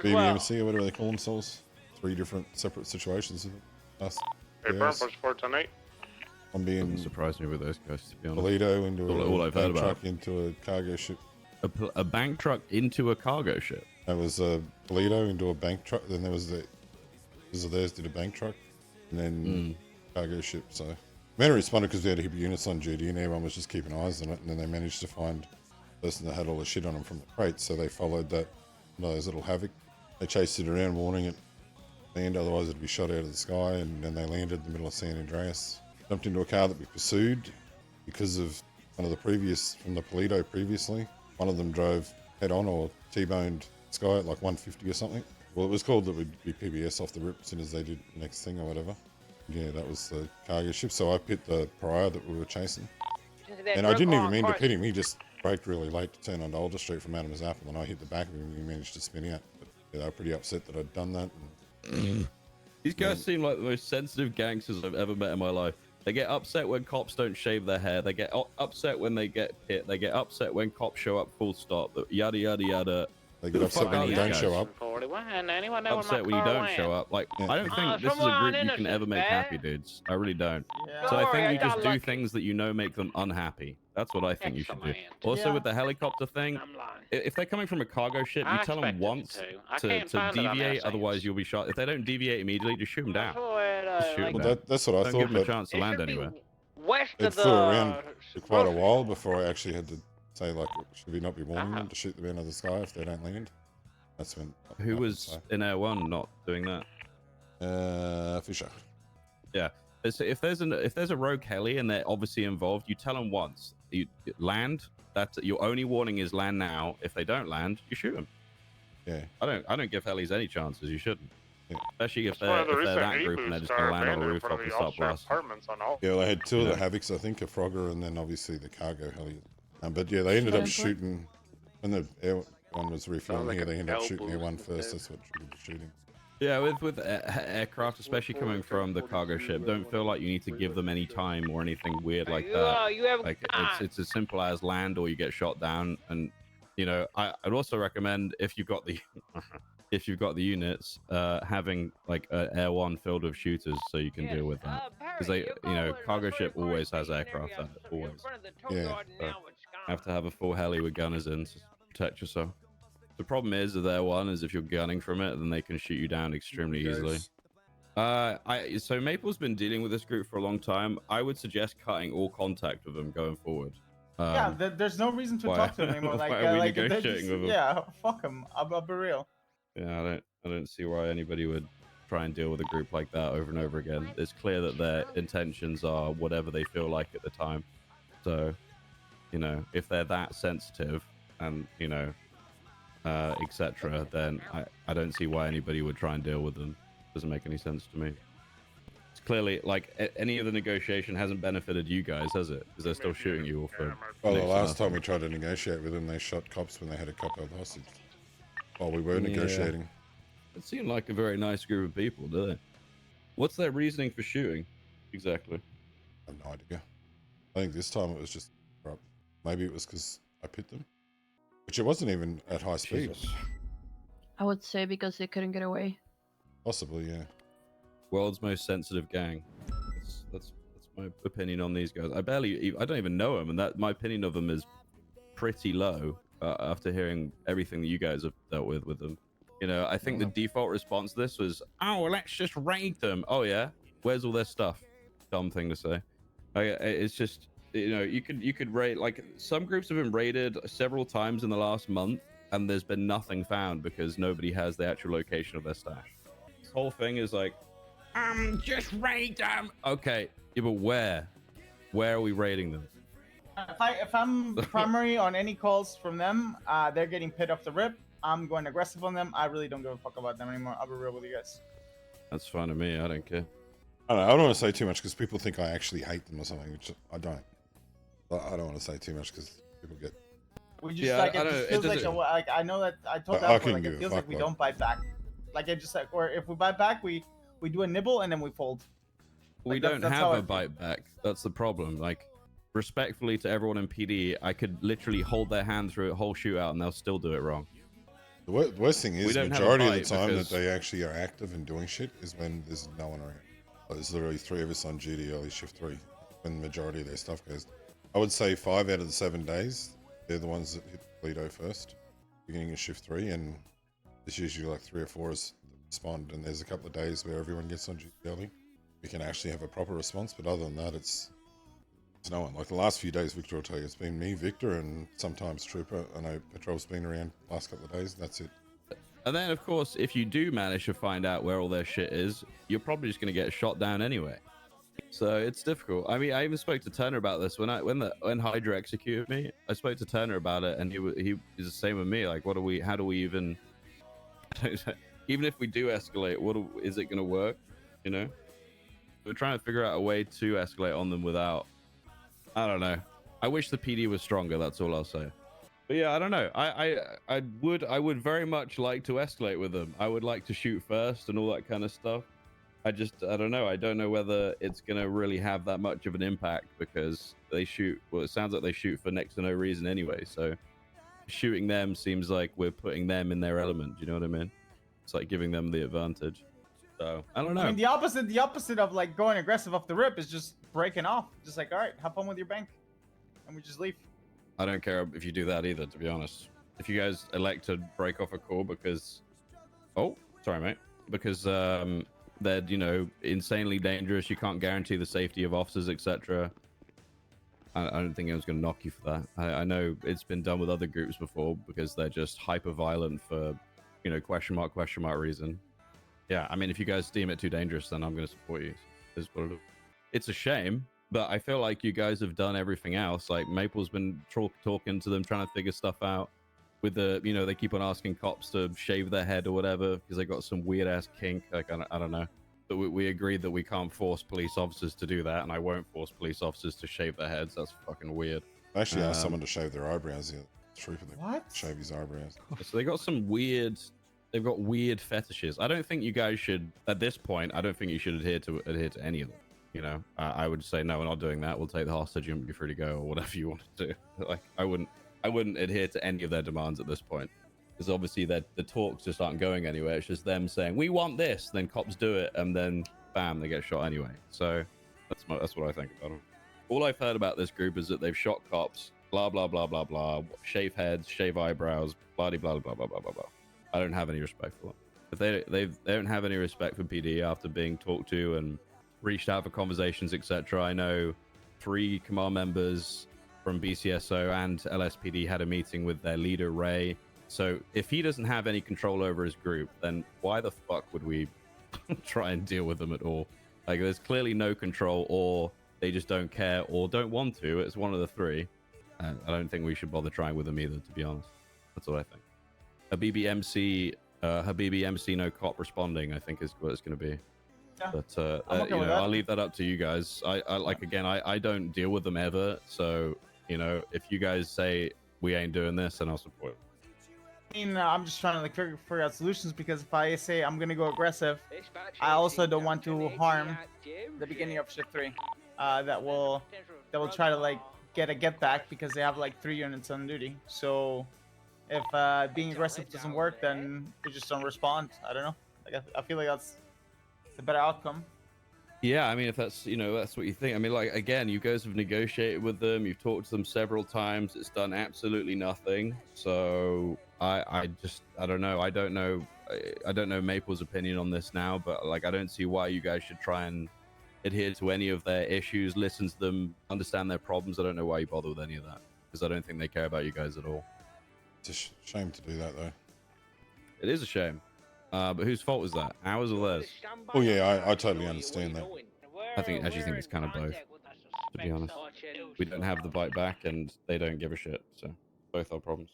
Habibi MC or whatever they call themselves. 3 different separate situations. Us. Hey, burn push 410-8. I'm being Doesn't surprise me with those guys, to be honest. Toledo into all a I've heard bank truck about. into a cargo ship. A bank truck into a cargo ship. That was Toledo into a bank truck. Then there was theirs did a bank truck, and then cargo ship. So Manor responded because we had heavy units on duty, and everyone was just keeping eyes on it. And then they managed to find the person that had all the shit on them from the crates. So they followed that, those little Havoc. They chased it around, warning it land, otherwise it'd be shot out of the sky. And then they landed in the middle of San Andreas. Jumped into a car that we pursued because of one of the from the Toledo previously. One of them drove head-on or T-boned Sky at like 150 or something. Well, it was called that we'd be PBS off the rip as soon as they did the next thing or whatever. Yeah, that was the cargo ship. So I pit the Pariah that we were chasing. And I didn't even mean to pit him. He just braked really late to turn onto Alder Street from Adam's Apple, and I hit the back of him and he managed to spin out. But yeah, they were pretty upset that I'd done that. And, these guys seem like the most sensitive gangsters I've ever met in my life. They get upset when cops don't shave their hair. They get upset when they get hit. They get upset when cops show up full stop. Yada, yada, yada. They get upset when you don't show up. Upset when you don't show up. Like, I don't think this is a group you can ever make happy, dudes. I really don't. Yeah. So I think you just do things that you know make them unhappy. That's what I think you should do. Also with the helicopter thing, if they're coming from a cargo ship, you tell them once to deviate, otherwise you'll be shot. If they don't deviate immediately, just shoot them down. Just shoot them down. That's what I Don't thought. give them a chance to land anywhere. It flew around for quite a while before I actually had to say, like, should we not be warning them to shoot them out of the sky if they don't land? That's when. Who was in Air 1 not doing that? Fisher. Yeah. If there's a rogue heli and they're obviously involved, you tell them once. You land. That's your only warning is land now. If they don't land, you shoot them. Yeah. I don't give helis any chances. You shouldn't. Yeah. Especially if they're that group and they're just gonna land on the rooftop and start blasting. Yeah, well, they had 2 of the Havocs, I think, a Frogger, and then obviously the cargo heli. But yeah, they ended up shooting when the air one was refueling here. They ended up shooting air one first. That's what triggered the shooting. Yeah, with aircraft, especially coming from the cargo ship, don't feel like you need to give them any time or anything weird like that. Like it's as simple as land or you get shot down. And you know, I'd also recommend if you've got the units, having like an Air 1 filled with shooters so you can deal with that. Because they, you know, cargo ship always has aircraft on it, always. Yeah. So have to have a full heli with gunners in to protect yourself. The problem is with Air 1 is if you're gunning from it, then they can shoot you down extremely easily. So Maple's been dealing with this group for a long time. I would suggest cutting all contact with them going forward. Yeah, there's no reason to talk to them anymore. Like, why are we negotiating with them? Yeah, fuck them. I'll be real. Yeah, I don't see why anybody would try and deal with a group like that over and over again. It's clear that their intentions are whatever they feel like at the time. So, you know, if they're that sensitive and, you know, etc., then I don't see why anybody would try and deal with them. Doesn't make any sense to me. It's clearly like any of the negotiation hasn't benefited you guys, has it? Because they're still shooting you all for. Well, the last time we tried to negotiate with them, they shot cops when they had a cop held hostage while we were negotiating. It seemed like a very nice group of people, do they? What's their reasoning for shooting exactly? I have no idea. I think this time it was just maybe it was because I pit them, which it wasn't even at high speed. Jesus. I would say because they couldn't get away. Possibly, yeah. World's most sensitive gang. That's my opinion on these guys. I don't even know them, and that my opinion of them is pretty low after hearing everything that you guys have dealt with them. You know, I think the default response to this was, "Oh, well, let's just raid them." Oh yeah, where's all their stuff? Dumb thing to say. It's just, you know, you could raid, like some groups have been raided several times in the last month, and there's been nothing found because nobody has the actual location of their stash. This whole thing is like, just raid them. Okay, yeah, but where are we raiding them? If I'm primary on any calls from them, they're getting pit off the rip. I'm going aggressive on them. I really don't give a fuck about them anymore. I'll be real with you guys. That's fine to me. I don't care. I don't want to say too much because people think I actually hate them or something, which I don't. I don't want to say too much because people get. We just like it just feels like I know that I told that like it feels like we don't bite back. Like it just like, or if we bite back, we do a nibble and then we fold. We don't have a bite back. That's the problem. Like, respectfully to everyone in PD, I could literally hold their hand through a whole shootout and they'll still do it wrong. The worst thing is, We don't have a majority of the bite time because- that they actually are active and doing shit is when there's no one around. Like, there's literally 3 of us on duty early shift 3, when the majority of their stuff goes. I would say 5 out of the 7 days, they're the ones that hit Toledo first, beginning of shift 3, and there's usually like 3 or 4 us that respond, and there's a couple of days where everyone gets on duty early. We can actually have a proper response, but other than that, it's no one. Like the last few days, Victor will tell you, it's been me, Victor, and sometimes Trooper. I know Patrol's been around the last couple of days, and that's it. And then, of course, if you do manage to find out where all their shit is, you're probably just going to get shot down anyway. So it's difficult. I mean, I even spoke to Turner about this when Hydra executed me. I spoke to Turner about it, and he was the same with me. Like, how do we even, even if we do escalate, is it going to work? You know, we're trying to figure out a way to escalate on them without. I don't know. I wish the PD was stronger. That's all I'll say. But yeah, I don't know. I would very much like to escalate with them. I would like to shoot first and all that kind of stuff. I don't know. I don't know whether it's gonna really have that much of an impact because they shoot. Well, it sounds like they shoot for next to no reason anyway. So shooting them seems like we're putting them in their element. You know what I mean? It's like giving them the advantage. So I don't know. I mean, the opposite of like going aggressive off the rip is just breaking off. Just like, all right, have fun with your bank, and we just leave. I don't care if you do that either, to be honest. If you guys elect to break off a call because, oh, sorry, mate, because they're, you know, insanely dangerous. You can't guarantee the safety of officers, etc. I don't think anyone's going to knock you for that. I know it's been done with other groups before because they're just hyper violent for, you know, question mark reason. Yeah, I mean, if you guys deem it too dangerous, then I'm going to support you. It's a shame, but I feel like you guys have done everything else. Like Maple's been talking to them, trying to figure stuff out. With the, you know, they keep on asking cops to shave their head or whatever because they got some weird ass kink. Like I don't know. But we agreed that we can't force police officers to do that, and I won't force police officers to shave their heads. That's fucking weird. I actually asked someone to shave their eyebrows. Yeah, Trooper, what? Shave his eyebrows. So they got some weird. They've got weird fetishes. I don't think you guys should, at this point, I don't think you should adhere to any of them. You know, I would say, no, we're not doing that. We'll take the hostage and you're free to go or whatever you want to do. Like, I wouldn't adhere to any of their demands at this point. Because obviously the talks just aren't going anywhere. It's just them saying, we want this. Then cops do it. And then, bam, they get shot anyway. So that's what I think about them. All I've heard about this group is that they've shot cops, blah, blah, blah, blah, blah, shave heads, shave eyebrows, blah, blah, blah, blah, blah, blah, blah. I don't have any respect for them. If they don't have any respect for PD after being talked to and reached out for conversations, etc. I know 3 command members from BCSO and LSPD had a meeting with their leader, Ray. So if he doesn't have any control over his group, then why the fuck would we try and deal with them at all? Like, there's clearly no control, or they just don't care or don't want to. It's one of the 3. I don't think we should bother trying with them either, to be honest. That's what I think. Habibi MC, no cop responding, I think is what it's going to be. Yeah. But okay, you know, I'll leave that up to you guys. I like, again, I don't deal with them ever. So, you know, if you guys say we ain't doing this, then I'll support it. I mean, I'm just trying to like figure out solutions, because if I say I'm gonna go aggressive, I also don't want to harm the beginning of shift 3. That will try to like get a get back because they have like 3 units on duty. So if being aggressive doesn't work, then they just don't respond. I don't know. Like I feel like that's the better outcome. Yeah, I mean, if that's, you know, that's what you think. I mean, like, again, you guys have negotiated with them. You've talked to them several times. It's done absolutely nothing. So I don't know. I don't know Maple's opinion on this now, but like, I don't see why you guys should try and adhere to any of their issues, listen to them, understand their problems. I don't know why you bother with any of that, because I don't think they care about you guys at all. It's a shame to do that, though. It is a shame. But whose fault is that? Ours or theirs? Oh yeah, I totally understand that. I actually think it's kind of both, to be honest. We don't have the bite back and they don't give a shit, so both our problems.